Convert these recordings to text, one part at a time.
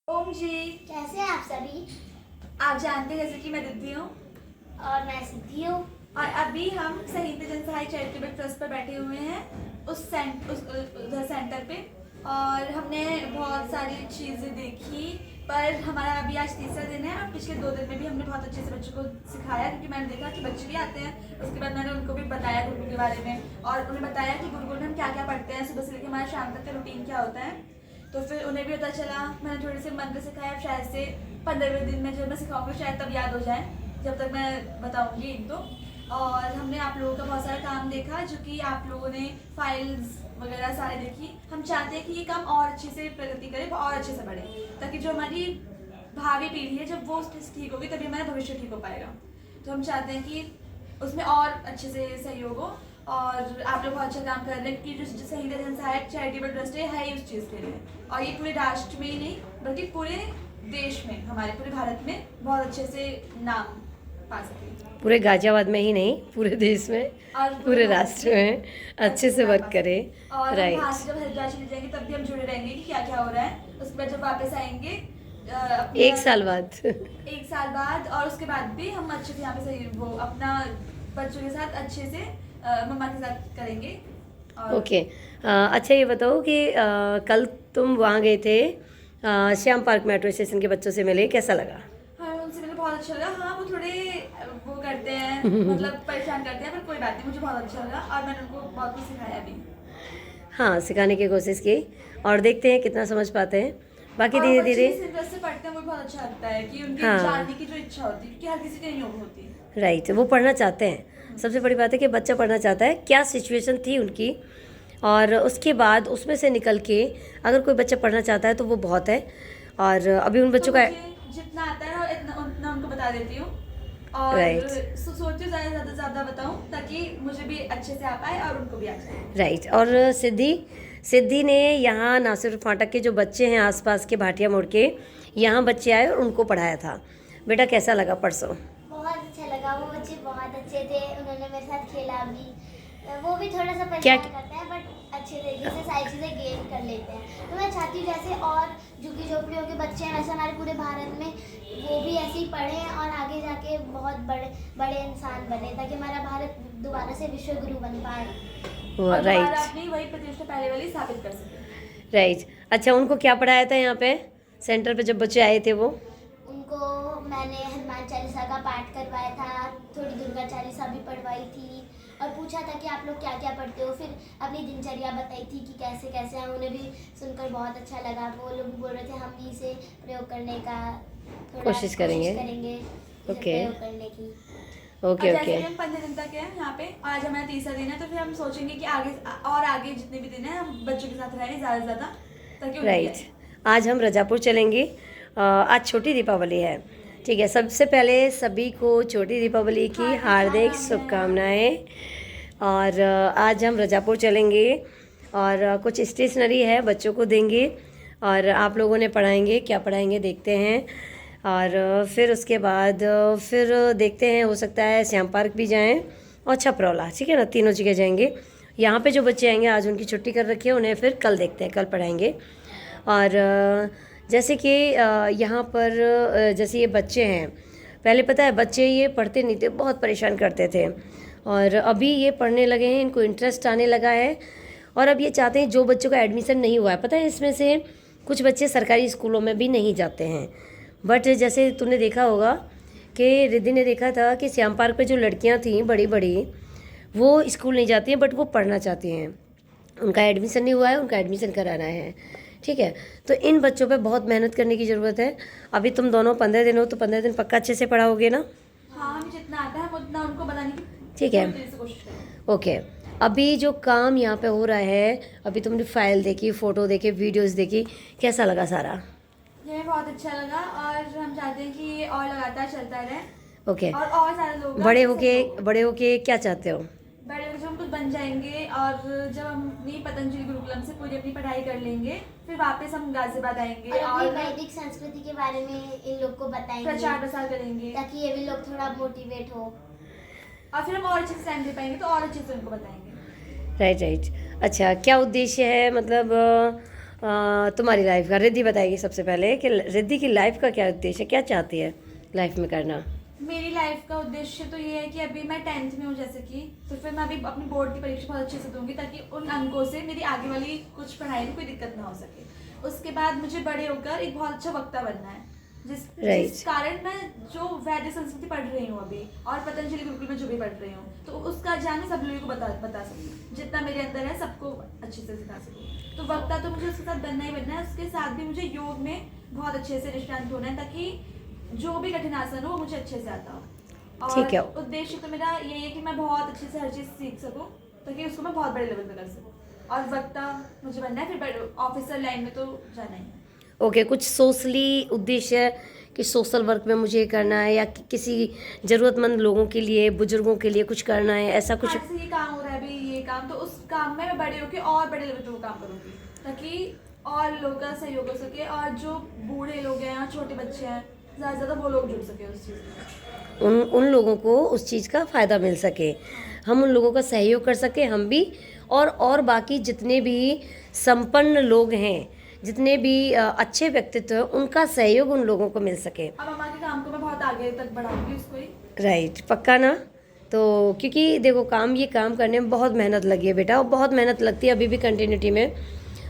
ओम जी। कैसे हैं आप सभी। आप जानते हैं जैसे कि मैं दिद्दी हूँ और मैं सिद्धि हूँ। और अभी हम शहीद जनसहाय चैरिटेबल ट्रस्ट पर बैठे हुए हैं उधर सेंटर पे। और हमने बहुत सारी चीज़ें देखी, पर हमारा अभी आज तीसरा दिन है और पिछले 2 दिन में भी हमने बहुत अच्छे से बच्चों को सिखाया, क्योंकि मैंने देखा कि बच्चे भी आते हैं। उसके बाद मैंने उनको भी बताया गुरुकुल के बारे में और उन्हें बताया कि गुरुकुल में हम क्या क्या पढ़ते हैं, सुबह से लेकर हमारा शाम तक का रूटीन क्या होता है। तो फिर उन्हें भी पता चला। मैंने थोड़े से मंत्र सिखाया, शायद से 15वें दिन में जब मैं सिखाऊंगी शायद तब याद हो जाए, जब तक मैं बताऊंगी एक दो। और हमने आप लोगों का बहुत सारा काम देखा, जो कि आप लोगों ने फाइल्स वगैरह सारे देखी। हम चाहते हैं कि ये काम और अच्छे से प्रगति करे, और अच्छे से बढ़े, ताकि जो हमारी भावी पीढ़ी है जब वो ठीक होगी तभी हमारा भविष्य ठीक हो पाएगा। तो हम चाहते हैं कि उसमें और अच्छे से सहयोग हो। और आप लोग बहुत अच्छा काम कर रहे हैं, कि जो शहीद जनसहाय चैरिटेबल ट्रस्ट है ही उस चीज़ के लिए। और ये पूरे राष्ट्र में ही नहीं बल्कि पूरे देश में, हमारे पूरे भारत में बहुत अच्छे से नाम पा सके। पूरे गाजियाबाद में ही नहीं, पूरे देश में और पूरे राष्ट्र में अच्छे से वर्क करे। और राइट, वहाँ से जब हरिद्वार चले जाएंगे तब भी हम जुड़े रहेंगे कि क्या क्या हो रहा है। उसके बाद जब वापस आएंगे 1 साल बाद 1 साल बाद, और उसके बाद भी हम अच्छे से यहाँ पे सही वो अपना बच्चों के साथ अच्छे से मम्मा के साथ करेंगे। और ओके। अच्छा ये बताओ कि कल तुम वहाँ गए थे, श्याम पार्क मेट्रो स्टेशन के बच्चों से मिले, कैसा लगा? हाँ, उनसे मिलकर बहुत अच्छा लगा। हाँ, वो थोड़े वो करते हैं मतलब परेशान करते हैं, पर कोई बात नहीं, मुझे बहुत अच्छा लगा और मैंने उनको बहुत कुछ सिखाया भी। हाँ, सिखाने की कोशिश की और देखते हैं कितना समझ पाते हैं। बाकी और धीरे बच्चे धीरे जिस इंटरेस्ट से पढ़ते हैं वो बहुत अच्छा लगता है, कि उनकी हाँ। जानने की जो इच्छा होती है, क्योंकि हर किसी की नहीं होती। राइट, वो पढ़ना चाहते हैं। सबसे बड़ी बात है कि बच्चा पढ़ना चाहता है, क्या सिचुएशन थी उनकी, और उसके बाद उसमें से निकल के अगर कोई बच्चा पढ़ना चाहता है तो वो बहुत है। और अभी उन बच्चों तो का मुझे जितना आता है उतना उनको बता देती हूँ। और Right. सोचती हूँ ज़्यादा बताऊँ, ताकि मुझे भी अच्छे से आ पाए और उनको भी आ जाए। राइट। और सिद्धि ने यहाँ नासिर फाटक के जो बच्चे हैं आसपास के भाटिया मोड़ के, यहाँ बच्चे आए और उनको पढ़ाया था। बेटा कैसा लगा परसों? बहुत अच्छा लगा, वो बच्चे बहुत अच्छे थे, उन्होंने मेरे साथ खेला भी। वो भी थोड़ा सा क्या परेशान करते हैं बट अच्छे तरीके से सारी चीज़ें गेन कर लेते हैं। तो मैं चाहती हूँ जैसे और झुग्गी झोपड़ियों के बच्चे हैं वैसे हमारे पूरे भारत में वो भी ऐसे ही पढ़ें और आगे जाके बहुत बड़े बड़े इंसान बने, ताकि हमारा भारत दोबारा से विश्व गुरु बन पाए और राइट दोबारा अपनी वही प्रतिष्ठा पहले वाली स्थापित कर सके। राइट। अच्छा, उनको क्या पढ़ाया था यहाँ पे सेंटर पे जब बच्चे आए थे? वो उनको मैंने हनुमान चालीसा का पाठ करवाया था, थोड़ी दुर्गा चालीसा भी पढ़वाई थी और पूछा था कि आप लोग क्या क्या पढ़ते हो। फिर अपनी दिनचर्या बताई थी कि कैसे कैसे हम, उन्हें भी सुनकर बहुत अच्छा लगा। वो लोग भी बोल रहे थे हम भी इसे प्रयोग करने का थोड़ा कोशिश करेंगे। इसे ओके प्रयोग करने की। ओके और जैसे ओके। कि हम 15 दिन तक हैं यहाँ पे, और आज हमारा तीसरा दिन है, तो फिर हम सोचेंगे कि आगे जितने भी दिन हैं हम बच्चों के साथ रहें ज़्यादा से ज़्यादा, ताकि उनकी राइट, आज हम रजापुर चलेंगे। आज छोटी दीपावली है, ठीक है। सबसे पहले सभी को छोटी दीपावली की हार्दिक शुभकामनाएं। और आज हम रजापुर चलेंगे और कुछ स्टेशनरी है बच्चों को देंगे और आप लोगों ने पढ़ाएंगे, क्या पढ़ाएंगे देखते हैं। और फिर उसके बाद फिर देखते हैं, हो सकता है श्याम पार्क भी जाएं और छपरौला, ठीक है ना, तीनों जगह जाएंगे। यहाँ पे जो बच्चे आएंगे आज उनकी छुट्टी कर रखी है, उन्हें फिर कल देखते हैं, कल पढ़ाएंगे। और जैसे कि यहाँ पर जैसे ये बच्चे हैं, पहले पता है बच्चे ये पढ़ते नहीं थे, बहुत परेशान करते थे, और अभी ये पढ़ने लगे हैं, इनको इंटरेस्ट आने लगा है। और अब ये चाहते हैं, जो बच्चों का एडमिशन नहीं हुआ है, पता है इसमें से कुछ बच्चे सरकारी स्कूलों में भी नहीं जाते हैं। बट जैसे तूने देखा होगा कि रिद्धि ने देखा था कि श्याम पार्क पे जो लड़कियां थीं बड़ी बड़ी, वो स्कूल नहीं जाती हैं बट वो पढ़ना चाहती हैं। उनका एडमिशन नहीं हुआ है, उनका एडमिशन कराना है, ठीक है। तो इन बच्चों पे बहुत मेहनत करने की ज़रूरत है। अभी तुम दोनों 15 दिन हो तो 15 दिन पक्का अच्छे से पढ़ाओगे ना? हाँ, हमें जितना आता है हम उतना उनको बताने की ठीक है, पूरी तरह से कोशिश करेंगे। ओके। अभी जो काम यहाँ पे हो रहा है, अभी तुमने फाइल देखी, फ़ोटो देखे, वीडियोस देखी, कैसा लगा सारा? ये बहुत अच्छा लगा और हम चाहते हैं कि ये और लगातार चलता रहे। ओके। और सारे लोग बड़े होके क्या चाहते हो? बड़े होकर जब हम कुछ बन जाएंगे और जब हम अपनी पतंजलि गुरुकुलम से पूरी अपनी पढ़ाई कर लेंगे, फिर वापस हम गाजियाबाद आएंगे और अपनी और वैदिक संस्कृति के बारे में इन लोग को बताएंगे, प्रचार प्रसार करेंगे, ताकि ये भी लोग थोड़ा मोटिवेट हो। और फिर हम और अच्छे से टाइम दे पाएंगे तो और अच्छे से उनको बताएंगे। Right right. अच्छा, क्या उद्देश्य है, मतलब तुम्हारी लाइफ का। रिद्धि बताएगी सबसे पहले कि रिद्धि की लाइफ का क्या उद्देश्य है, क्या चाहती है लाइफ में करना। मेरी लाइफ का उद्देश्य तो ये है कि अभी मैं 10th में हूँ जैसे कि, तो फिर मैं अभी अपनी बोर्ड की परीक्षा बहुत अच्छे से दूंगी ताकि उन अंकों से मेरी आगे वाली कुछ पढ़ाई में कोई दिक्कत ना हो सके। उसके बाद मुझे बड़े होकर एक बहुत अच्छा वक्ता बनना है, जिस कारण मैं जो वैदिक संस्कृति पढ़ रही हूँ अभी और पतंजलि गुरुकुल में जो भी पढ़ रही हूँ, तो उसका ज्ञान मैं सब लोगों को बता सकूँ, जितना मेरे अंदर है सबको अच्छे से सिखा सकूँ। तो वक्ता तो मुझे उसके साथ बनना ही बनना है। उसके साथ भी मुझे योग में बहुत अच्छे से निष्णात होना है ताकि जो भी कठिन आसन हो वो मुझे अच्छे से आता हो। ठीक है। और उद्देश्य तो मेरा यही है कि मैं बहुत अच्छे से हर चीज़ सीख सकूँ ताकि उसको मैं बहुत बड़े लेवल पे कर सकूँ। और वक्ता मुझे बनना है, फिर ऑफिसर लाइन में तो जाना ही है। ओके, कुछ सोशली उद्देश्य कि सोशल वर्क में मुझे करना है या किसी ज़रूरतमंद लोगों के लिए, बुजुर्गों के लिए कुछ करना है, ऐसा कुछ? जैसे ये काम हो रहा है अभी, ये काम, तो उस काम में मैं बड़े होकर और बड़े लेवल पे वो काम करूँगी ताकि और लोगों का सहयोग हो सके और जो बूढ़े लोग हैं और छोटे बच्चे हैं ज़्यादा से ज़्यादा वो लोग जुड़ सके उस चीज़ में, उन लोगों को उस चीज़ का फ़ायदा मिल सके, हम उन लोगों का सहयोग कर सके, हम भी और बाकी जितने भी संपन्न लोग हैं, जितने भी अच्छे व्यक्तित्व हैं, उनका सहयोग उन लोगों को मिल सके। अब अम्मा के काम को मैं बहुत आगे तक बढ़ाऊंगी उसको ही। राइट, पक्का ना? तो क्योंकि देखो ये काम करने में बहुत मेहनत लगी है बेटा, और बहुत मेहनत लगती है अभी भी कंटिन्यूटी में।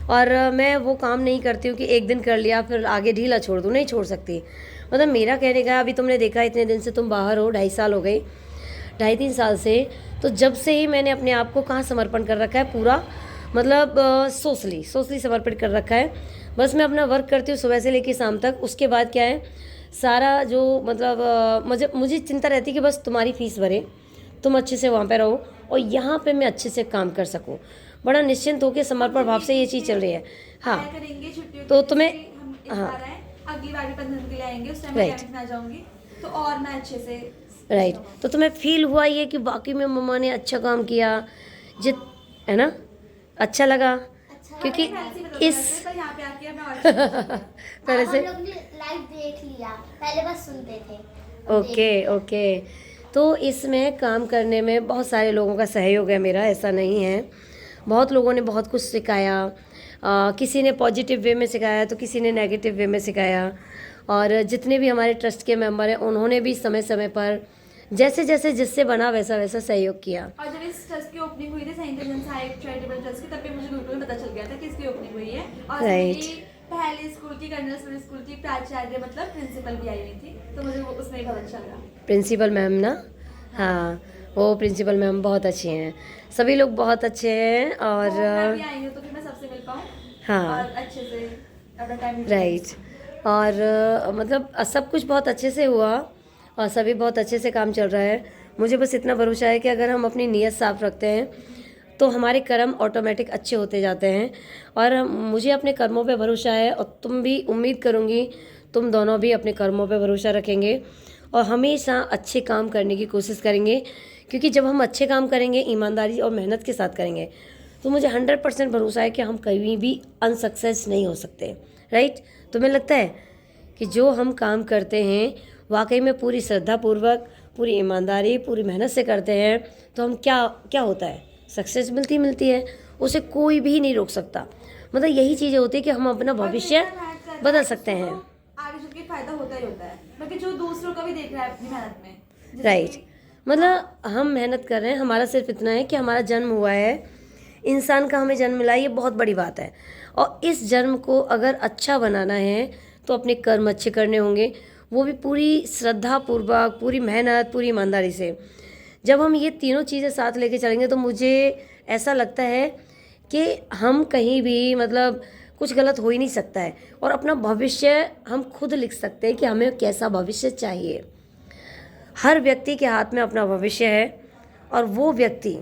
और मैं वो काम नहीं करती हूँ कि एक दिन कर लिया फिर आगे ढीला छोड़ दूँ, नहीं छोड़ सकती। मतलब मेरा कहने का, अभी तुमने देखा इतने दिन से तुम बाहर हो, 2.5 साल हो गई, 2.5-3 साल से, तो जब से ही मैंने अपने आप को कहाँ समर्पण कर रखा है पूरा, मतलब सोशली समर्पित कर रखा है। बस मैं अपना वर्क करती हूँ सुबह से लेकर शाम तक। उसके बाद क्या है, सारा जो मतलब मुझे चिंता रहती है कि बस तुम्हारी फीस भरे, तुम अच्छे से वहाँ पे रहो और यहाँ पे मैं अच्छे से काम कर सकूँ। बड़ा निश्चिंत होकर समर्पण भाव से ये चीज़ चल रही है। हाँ, तो तुम्हें अगली बार भी 15 दिन के लिए आएंगे, उस टाइम मैं आ जाऊंगी तो और मैं अच्छे से। राइट, तो तुम्हें फील हुआ ये कि बाकी में मम्मा ने अच्छा काम किया, है ना? अच्छा लगा? क्योंकि इस पहले से हम लोग ने लाइव देख लिया, पहले बस सुनते थे। ओके, तो इसमें काम करने में बहुत सारे लोगों का सहयोग है मेरा, ऐसा नहीं है। बहुत लोगों ने बहुत कुछ सिखाया, किसी ने पॉजिटिव वे में सिखाया तो किसी ने नेगेटिव वे में सिखाया। और जितने भी हमारे ट्रस्ट के मेंबर हैं उन्होंने भी समय समय पर जैसे जैसे जिससे बना वैसा वैसा सहयोग किया। और जब इस ट्रस्ट की ओपनिंग हुई थी, saint Indian side charitable trust की, तब भी मुझे बिल्कुल पता चल गया था कि इसकी ओपनिंग हुई है। और पहले स्कूल की, कर्नल स्कूल की प्राचार्य मतलब प्रिंसिपल भी आई हुई थी, तो मुझे उसमें भी बहुत अच्छा लगा। प्रिंसिपल मैम ना? हाँ, वो प्रिंसिपल मैम बहुत अच्छी हैं, सभी लोग बहुत अच्छे हैं। और मैं भी आई हूँ तो फिर मैं सबसे मिल पाऊँ। हाँ, और अच्छे से अपना टाइम। राइट, और मतलब सब कुछ बहुत अच्छे से हुआ और सभी बहुत अच्छे से काम चल रहा है। मुझे बस इतना भरोसा है कि अगर हम अपनी नीयत साफ रखते हैं तो हमारे कर्म ऑटोमेटिक अच्छे होते जाते हैं। और मुझे अपने कर्मों पे भरोसा है और तुम भी, उम्मीद करूँगी तुम दोनों भी अपने कर्मों पे भरोसा रखेंगे और हमेशा अच्छे काम करने की कोशिश करेंगे। क्योंकि जब हम अच्छे काम करेंगे, ईमानदारी और मेहनत के साथ करेंगे, तो मुझे 100% भरोसा है कि हम कभी भी अनसक्सेस नहीं हो सकते। राइट, तुम्हें लगता है कि जो हम काम करते हैं वाकई में पूरी श्रद्धापूर्वक, पूरी ईमानदारी, पूरी मेहनत से करते हैं, तो हम क्या होता है, सक्सेस मिलती है, उसे कोई भी नहीं रोक सकता। मतलब यही चीज़ें होती है कि हम अपना भविष्य बदल सकते हैं। आगे चल के फायदा होता ही होता है, बल्कि जो दूसरों का भी देख रहा है अपनी मेहनत में। राइट, मतलब हम मेहनत कर रहे हैं, हमारा सिर्फ इतना है कि हमारा जन्म हुआ है, इंसान का हमें जन्म मिला, ये बहुत बड़ी बात है। और इस जन्म को अगर अच्छा बनाना है तो अपने कर्म अच्छे करने होंगे, वो भी पूरी श्रद्धा पूर्वक, पूरी मेहनत, पूरी ईमानदारी से। जब हम ये तीनों चीज़ें साथ लेके चलेंगे तो मुझे ऐसा लगता है कि हम कहीं भी मतलब कुछ गलत हो ही नहीं सकता है। और अपना भविष्य हम खुद लिख सकते हैं कि हमें कैसा भविष्य चाहिए। हर व्यक्ति के हाथ में अपना भविष्य है और वो व्यक्ति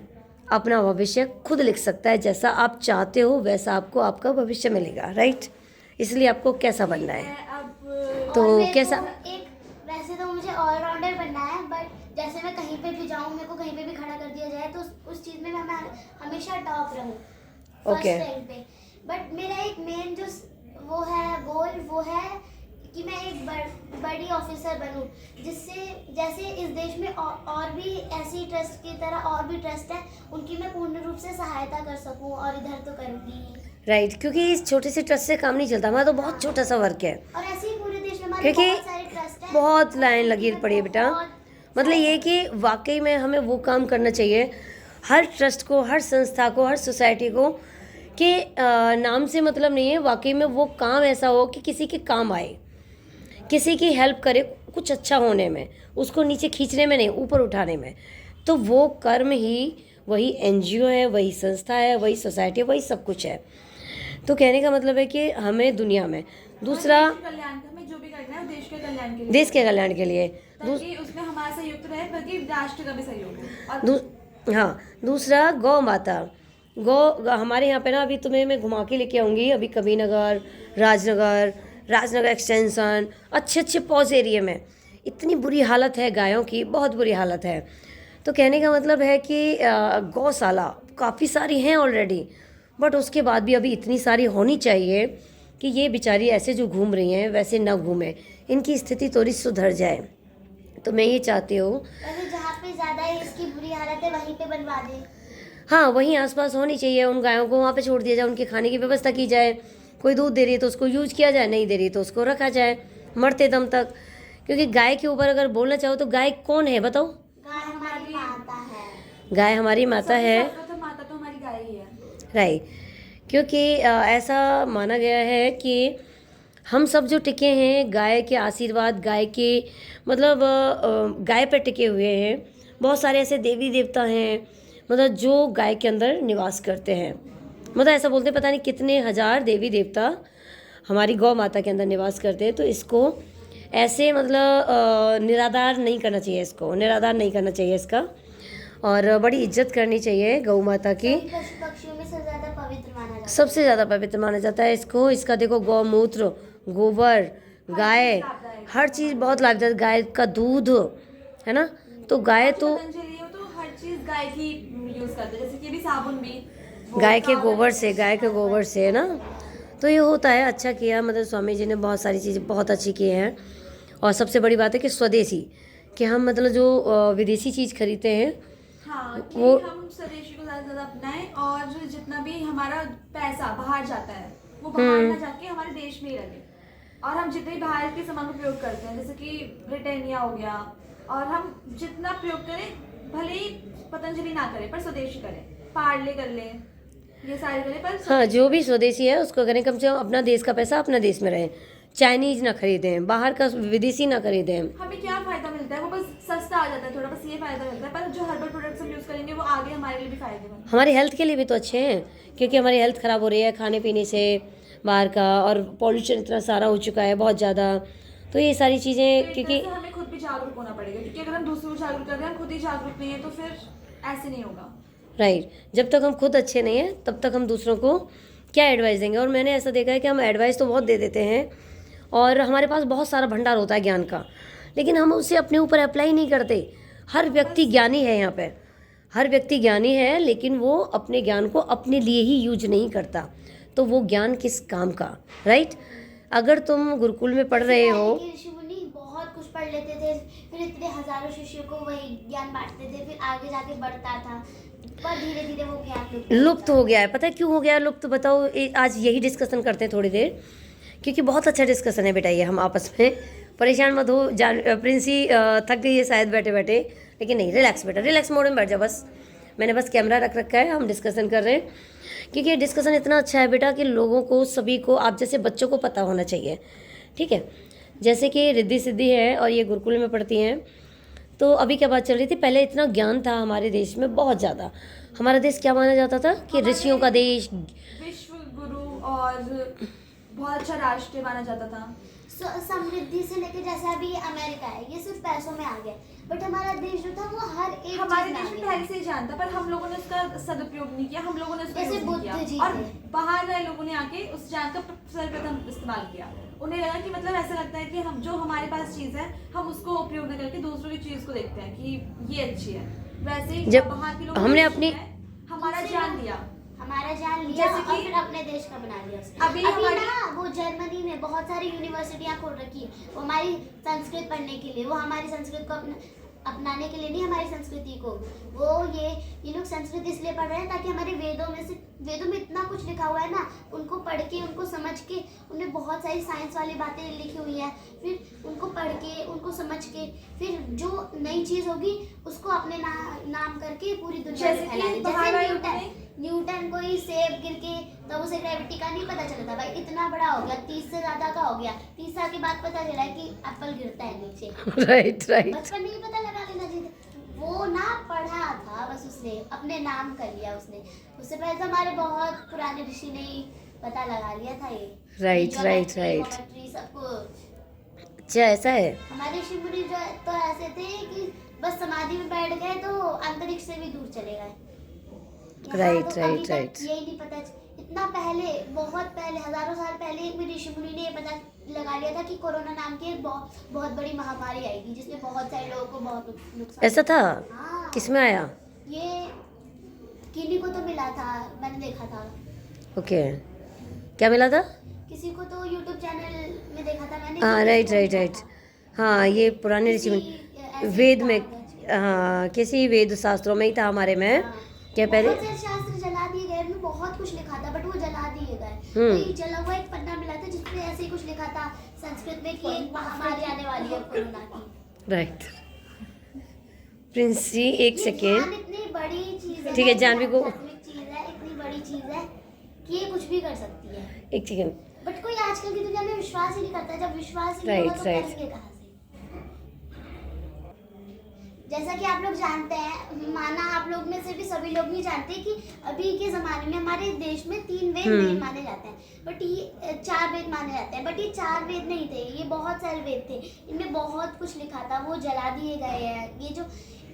अपना भविष्य खुद लिख सकता है। जैसा आप चाहते हो वैसा आपको आपका भविष्य मिलेगा। राइट, इसलिए आपको कैसा बनना है, तो कैसा? वैसे तो मुझे ऑलराउंडर बनना है, बट जैसे मैं कहीं पे भी जाऊँ, मेरे को कहीं पे भी खड़ा कर दिया जाए तो उस चीज़ में मैं हमेशा टॉप रहूँ, फर्स्ट रैंक पे। बट मेरा एक मेन जो वो है गोल, वो है कि मैं एक बड़ी ऑफिसर बनूं, जिससे जैसे इस देश में और भी ऐसी ट्रस्ट की तरह और भी ट्रस्ट है, उनकी मैं पूर्ण रूप से सहायता कर सकूं। और इधर तो करूँगी। राइट, क्योंकि इस छोटे से ट्रस्ट से काम नहीं चलता, हमारा तो बहुत छोटा सा वर्क है, और ऐसे ही पूरे देश में हमारे क्योंकि बहुत सारे ट्रस्ट हैं। बहुत लाइन लगी पड़ी है बेटा। बहुत मतलब ये कि वाकई में हमें वो काम करना चाहिए, हर ट्रस्ट को, हर संस्था को, हर सोसाइटी को, कि नाम से मतलब नहीं है, वाकई में वो काम ऐसा हो कि किसी के काम आए, किसी की हेल्प करे कुछ अच्छा होने में, उसको नीचे खींचने में नहीं, ऊपर उठाने में। तो वो कर्म ही वही एनजीओ है, वही संस्था है, वही सोसाइटी है, वही सब कुछ है। तो कहने का मतलब है कि हमें दुनिया में दूसरा, देश के कल्याण का, हमें जो भी करना है वो देश के कल्याण के लिए, देश के कल्याण के लिए, ताकि उसमें हमारा सहयोग तो रहे, बल्कि राष्ट्र का भी सहयोग हो। और हाँ, दूसरा गौ माता। हमारे यहाँ पे ना, अभी तुम्हें मैं घुमा के लेके आऊँगी, अभी कबीरनगर, राजनगर एक्सटेंशन, अच्छे अच्छे पॉज एरिया में इतनी बुरी हालत है गायों की, बहुत बुरी हालत है। तो कहने का मतलब है कि गौशाला काफ़ी सारी हैं ऑलरेडी, बट उसके बाद भी अभी इतनी सारी होनी चाहिए कि ये बेचारी ऐसे जो घूम रही हैं वैसे ना घूमें, इनकी स्थिति थोड़ी सुधर जाए। तो मैं ये चाहती हूँ, अगर जहाँ पे ज़्यादा इसकी बुरी हालत है वहीं पे बनवा दे। हाँ, वहीं आसपास होनी चाहिए, उन गायों को वहाँ पे छोड़ दिया जाए, उनके खाने की व्यवस्था की जाए। कोई दूध दे रही है तो उसको यूज किया जाए, नहीं दे रही तो उसको रखा जाए मरते दम तक। क्योंकि गाय के ऊपर अगर बोलना चाहो तो गाय कौन है बताओ? गाय हमारी माता है। गाय हमारी माता है, सर्वप्रथम माता तो हमारी गाय ही है। राइट। क्योंकि ऐसा माना गया है कि हम सब जो टिके हैं गाय के आशीर्वाद, गाय के मतलब गाय पर टिके हुए हैं। बहुत सारे ऐसे देवी देवता हैं मतलब जो गाय के अंदर निवास करते हैं, मतलब ऐसा बोलते हैं पता नहीं कितने हजार देवी देवता हमारी गौ माता के अंदर निवास करते हैं। तो इसको ऐसे मतलब निराधार नहीं करना चाहिए, इसको निराधार नहीं करना चाहिए इसका, और बड़ी इज्जत करनी चाहिए गौ माता की। पशु पक्षियों में सबसे ज़्यादा पवित्र माना जाता है। सबसे ज़्यादा पवित्र माना जाता है इसको। इसका देखो गौमूत्र, गोबर, गाय, हर चीज़ बहुत लाभदायक, गाय का दूध है ना। तो गाय तो पतंजलि हो तो हर चीज गाय की यूज करते हैं, जैसे कि भी साबुन भी वो गाय के साबुन गोबर से, गाय के गोबर से है ना। तो ये होता है, अच्छा किया, मतलब स्वामी जी ने बहुत सारी चीज़ें बहुत अच्छी की हैं। और सबसे बड़ी बात है कि स्वदेशी, कि हम मतलब जो विदेशी चीज़ खरीदते हैं हाँ, कि वो हम स्वदेशी को ज़्यादा अपनाएं, और जितना भी हमारा पैसा बाहर जाता है वो बाहर ना जाके हमारे देश में ही रहे। और हम जितने भी बाहर के सामान का प्रयोग करते हैं, जैसे कि ब्रिटानिया हो गया, और हम जितना प्रयोग करें, भले ही पतंजलि ना करें पर स्वदेशी करें, पार्ले कर लें, ये सारे करें पर हाँ, जो भी स्वदेशी है उसको करें, कम से कम अपना देश का पैसा अपना देश में रहे, चाइनीज ना खरीदें, बाहर का विदेशी ना खरीदें। हमें क्या फायदा मिलता है, वो बस सस्ता आ जाता है थोड़ा, बस ये फायदा मिलता है। पर जो हर्बल प्रोडक्ट्स हम यूज करेंगे वो आगे हमारे लिए भी फायदेमंद। हमारी हेल्थ के लिए भी तो अच्छे हैं, क्योंकि हमारी हेल्थ ख़राब हो रही है खाने पीने से बाहर का, और पॉल्यूशन इतना सारा हो चुका है बहुत ज़्यादा। तो ये सारी चीज़ें, क्योंकि हमें खुद भी जागरूक होना पड़ेगा, क्योंकि अगर हम दूसरों को जागरूक कर रहे हैं, हम खुद ही जागरूक नहीं है, तो फिर ऐसे नहीं होगा। राइट, जब तक हम खुद अच्छे नहीं हैं तब तक हम दूसरों को क्या एडवाइस देंगे। और मैंने ऐसा देखा है कि हम एडवाइस तो बहुत दे देते हैं, और हमारे पास बहुत सारा भंडार होता है ज्ञान का, लेकिन हम उसे अपने ऊपर अप्लाई नहीं करते। हर व्यक्ति ज्ञानी है यहाँ पे, हर व्यक्ति ज्ञानी है, लेकिन वो अपने ज्ञान को अपने लिए ही यूज नहीं करता। तो वो ज्ञान किस काम का, राइट। अगर तुम गुरुकुल में पढ़ रहे हो, ऋषि मुनि बहुत कुछ पढ़ लेते थे, फिर इतने हजारों शिष्यों को वही ज्ञान बांटते थे, फिर आगे जाके बढ़ता था, पर धीरे धीरे वो ज्ञान लुप्त हो गया है। पता है क्यों हो गया लुप्त, बताओ। आज यही डिस्कशन करते हैं थोड़ी देर, क्योंकि बहुत अच्छा डिस्कशन है बेटा ये, हम आपस में। परेशान मत हो, प्रिंसी थक गई है शायद बैठे बैठे, लेकिन नहीं, रिलैक्स बेटा, रिलैक्स मोड में बैठ जा बस। मैंने बस कैमरा रख रखा है, हम डिस्कशन कर रहे हैं, क्योंकि ये डिस्कशन इतना अच्छा है बेटा कि लोगों को, सभी को, आप जैसे बच्चों को पता होना चाहिए, ठीक है। जैसे कि रिद्धि सिद्धि है और ये गुरुकुल में पढ़ती हैं, तो अभी क्या बात चल रही थी, पहले इतना ज्ञान था हमारे देश में बहुत ज़्यादा। हमारा देश क्या माना जाता था कि ऋषियों का देश, विश्व गुरु और बहुत अच्छा राष्ट्र माना जाता था। समृद्धि से लेके जैसे अभी अमेरिका है, ये सिर्फ पैसों में आ गया, बट हमारा देश जो था वो हर एक हमारे चीज़ में देश आ में गया। पहले से ही जानता, पर हम लोगों ने उसका सदुपयोग नहीं किया, हम लोगों ने उसका जैसे यूज नहीं बुद्ध जी किया, और थे। बाहर गए लोगों ने आके उस ज्ञान का सर्वप्रथम इस्तेमाल किया। उन्हें लगा कि मतलब ऐसा लगता है कि हम जो हमारे पास चीज़ है हम उसको उपयोग न करके दूसरों की चीज़ को देखते हैं कि ये अच्छी है। वैसे ही जब बाहर के लोग हमने अपनी हमारा ज्ञान दिया, हमारा जान लिया जैसे और कि फिर अपने देश का बना लिया उसने। अभी अभी हमारी- ना वो जर्मनी में बहुत सारी यूनिवर्सिटियां खोल रखी है, वो हमारी संस्कृत पढ़ने के लिए, वो हमारी संस्कृत को अपना अपनाने के लिए नहीं हमारी संस्कृति को, वो ये लोग संस्कृत इसलिए पढ़ रहे हैं ताकि हमारे वेदों में इतना कुछ लिखा हुआ है ना, उनको पढ़ के, उनको समझ के, उनमें बहुत सारी साइंस वाली बातें लिखी हुई है, फिर उनको पढ़ के, उनको समझ के, फिर जो नई चीज होगी उसको अपने नाम करके पूरी दुनिया में फैलानी। जैसे न्यूटन को ही सेब गिर के तब उसे ग्रेविटी का नहीं पता चला था भाई, इतना बड़ा हो गया, 30 से ज्यादा का हो गया, 30 साल के बाद पता चला कि एप्पल गिरता है नीचे। Right right. बचपन में ही पता लगा लेना चाहिए, वो ना पढ़ा था बस, उसने अपने नाम कर लिया उसने। उससे पहले तो हमारे बहुत पुराने ऋषि ने ही पता लगा लिया था ये। Right right right. सबको। अच्छा ऐसा है। हमारे ऋषि मुनि जो तो ऐसे थे कि बस समाधि में बैठ गए तो अंतरिक्ष से भी दूर चले गए। Right right right. यही नहीं पता, इतना पहले, बहुत पहले, हजारों साल पहले एक ऋषि मुनि ने ये पता लगा लिया था कि कोरोना नाम की एक बहुत बड़ी महामारी आएगी जिसमें बहुत सारे लोगों को बहुत नुकसान। ऐसा था? हाँ। किसमें आया? ये किन्हीं को तो मिला था, मैंने देखा था। ओके, क्या मिला था? किसी को तो यूट्यूब चैनल में देखा था मैंने। हाँ राइट राइट राइट। हाँ ये पुराने ऋषि वेद में, हाँ किसी वेद शास्त्रों में ही था हमारे में। हाँ। क्या पहले बहुत से शास्त्र जला दिए गए, उनमें बहुत कुछ लिखा था बट वो जला दिए गए। तो ये जला हुआ एक पन्ना मिला था जिसमें ऐसे ही कुछ लिखा था संस्कृत में कि एक महामारी आने वाली है कोरोना की। राइट। प्रिंस जी एक सेकेंड। इतनी बड़ी चीज है, ठीक है, जानवी को चीज है, इतनी बड़ी चीज है कि ये कुछ भी कर सकती है। एक सेकेंड। बट कोई आजकल की दुनिया में विश्वास ही नहीं करता। जब विश्वास ही नहीं Right, होगा तो right. करेंगे कहाँ से? जैसा कि आप लोग जानते हैं, माना आप लोग में से भी सभी लोग नहीं जानते कि अभी के ज़माने में हमारे देश में 3 वेद नहीं माने जाते हैं, बट ये 4 वेद माने जाते हैं। बट ये 4 वेद नहीं थे, ये बहुत सारे वेद थे, इनमें बहुत कुछ लिखा था, वो जला दिए गए हैं। ये जो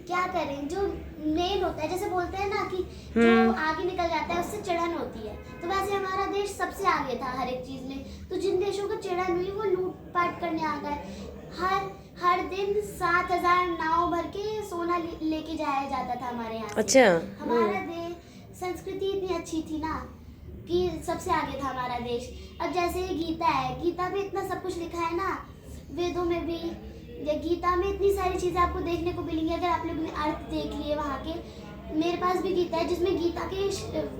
क्या करें, जो मेन होता है, जैसे बोलते हैं ना कि जो आगे निकल जाता है उससे चिढ़न होती है, तो वैसे हमारा देश सबसे आगे था हर एक चीज़ में। तो जिन देशों को चिढ़न हुई वो लूटपाट करने आ गए। हर दिन 7,000 नाव भर के सोना लेके जाया जाता था हमारे यहाँ से। अच्छा। हमारा देश, संस्कृति इतनी अच्छी थी ना कि सबसे आगे था हमारा देश। अब जैसे गीता है, गीता में इतना सब कुछ लिखा है ना, वेदों में भी, या गीता में इतनी सारी चीज़ें आपको देखने को मिलेंगी अगर आप लोगों ने अर्थ देख लिए वहाँ के। मेरे पास भी गीता है जिसमें गीता के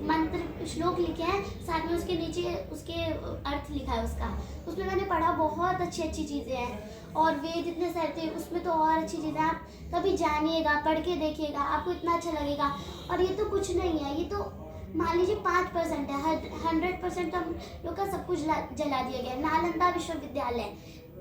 मंत्र श्लोक लिखे हैं, साथ में उसके नीचे उसके अर्थ लिखा है उसका। उसमें मैंने पढ़ा, बहुत अच्छी अच्छी चीज़ें हैं। और वेद इतने सारे थे, उसमें तो और अच्छी चीज़ें। आप कभी जानिएगा, पढ़ के देखिएगा, आपको इतना अच्छा लगेगा। और ये तो कुछ नहीं है, ये तो मान लीजिए 5% है, 100% हम लोग का सब कुछ जला दिया गया। नालंदा विश्वविद्यालय,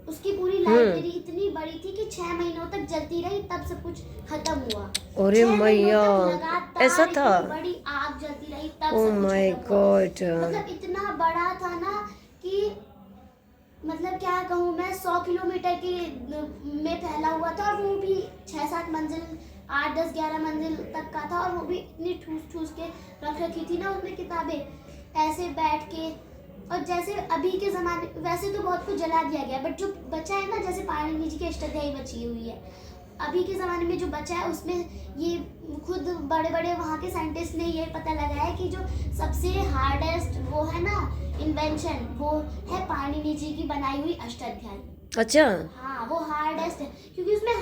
उसकी पूरी लाइब्रेरी इतनी बड़ी थी कि 6 महीनों तक जलती रही, तब सब कुछ खत्म हुआ। अरे 6 महीनों मैया, तक लगातार ऐसा था? इतनी बड़ी आग जलती रही, तब ओह सब कुछ माय खत्म हुआ। गॉड। मतलब इतना बड़ा था ना कि मतलब क्या कहूँ मैं, 100 किलोमीटर के में फैला हुआ था, और वो भी 6-7 मंजिल, 8, 10, 11 मंजिल तक का था। और वो भी इतनी ठूस के रख रखी थी ना उसमें किताबें, ऐसे बैठ के। और जैसे अभी के ज़माने, वैसे तो बहुत कुछ जला दिया गया, बट जो बचा है ना, जैसे पाणिनि जी की अष्टाध्यायी बची हुई है, अभी के ज़माने में जो बचा है उसमें ये खुद बड़े बड़े वहाँ के साइंटिस्ट ने ये पता लगाया है कि जो सबसे हार्डेस्ट वो है ना इन्वेंशन, वो है पाणिनि जी की बनाई हुई अष्टाध्यायी। अच्छा। हाँ, वो हार्डेस्ट है क्योंकि उसमें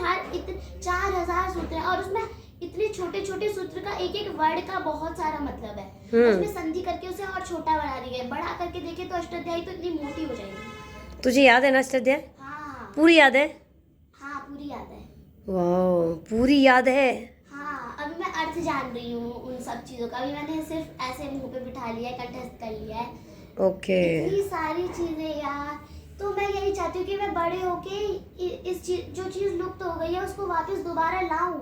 4000 सूत्र हैं, और उसमें इतने छोटे छोटे सूत्र का एक एक वर्ड का बहुत सारा मतलब है। उसमें संधि करके उसे और छोटा बना दिया गया। बड़ा करके देखे तो अष्टाध्यायी तो इतनी मोटी हो जाएगी। तुझे याद है ना अष्टाध्यायी? हाँ पूरी याद है? हाँ, पूरी याद है। वाह, पूरी याद है। हाँ, अभी मैं अर्थ जान रही हूँ उन सब चीज़ों का। अभी मैंने सिर्फ ऐसे मुंह पे बिठा लिया है, कंठस्थ कर लिया है। ओके। इतनी सारी चीज़ें यार। तो मैं यही चाहती हूँ कि मैं बड़े होके इस चीज, जो चीज़ लुप्त हो गई है, उसको वापस दोबारा लाऊं,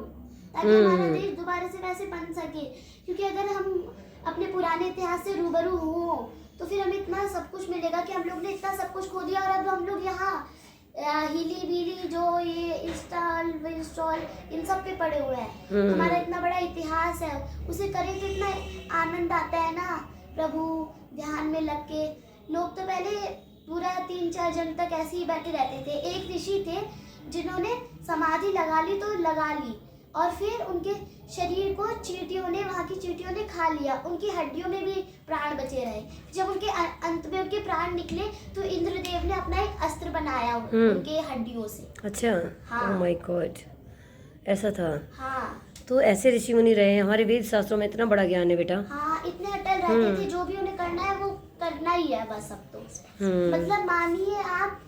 ताकि हमारा देश दोबारा से वैसे बन सके। क्योंकि अगर हम अपने पुराने इतिहास से रूबरू हो तो फिर हमें इतना सब कुछ मिलेगा कि हम लोग ने इतना सब कुछ खो दिया, और अब हम लोग यहाँ हिली बिली जो ये इंस्टॉल इन सब पे पड़े हुए हैं। हमारा इतना बड़ा इतिहास है, उसे करें तो इतना आनंद आता है ना प्रभु, ध्यान में लग के। लोग तो पहले पूरा 3-4 जन तक ऐसे ही बैठे रहते थे। एक ऋषि थे जिन्होंने समाधि लगा ली तो लगा ली, और फिर उनके शरीर को चींटियों ने, वहाँ की चींटियों ने खा लिया। उनकी हड्डियों में भी प्राण बचे रहे। जब उनके अंत में उनके प्राण निकले तो इंद्रदेव ने अपना एक अस्त्र बनाया उनके हड्डियों से। अच्छा। हाँ। ओह माय गॉड, ऐसा था। हाँ तो ऐसे ऋषि मुनि रहे हैं, हमारे वेद शास्त्रों में इतना बड़ा ज्ञान है बेटा। हाँ, इतने अटल रहते थे, जो भी उन्हें करना है वो करना ही है बस अब तो। मतलब मानिए आप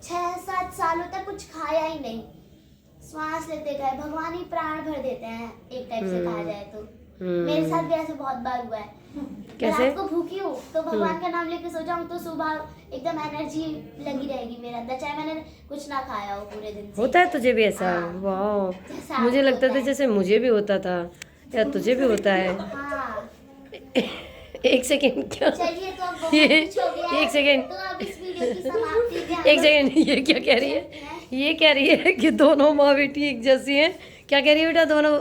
6-7 सालों तक कुछ खाया ही नहीं, श्वास लेते गए, भगवान ही प्राण भर देते हैं एक टाइप से कहा जाए तो। मेरे साथ भी ऐसे बहुत बार हुआ है। कैसे? रात को भूखी हूँ तो भगवान का नाम लेके सो जाऊँ तो सुबह एकदम एनर्जी लगी रहेगी मेरे अंदर, चाहे मैंने कुछ ना खाया हो पूरे दिन से। होता है तुझे भी ऐसा? हाँ। वाह, जैसा मुझे आपको लगता होता था है। जैसे मुझे भी होता था या तुझे भी होता है। हाँ एक सेकेंड, क्या? चलिए, तो अब बहुत ये कुछ हो गया है, एक सेकेंड, तो अब इस वीडियो की समाप्ति पे हम एक लोग- सेकेंड, ये क्या कह रही है? ये कह रही है कि दोनों माँ बेटी एक जैसी हैं। क्या कह रही है बेटा? दोनों?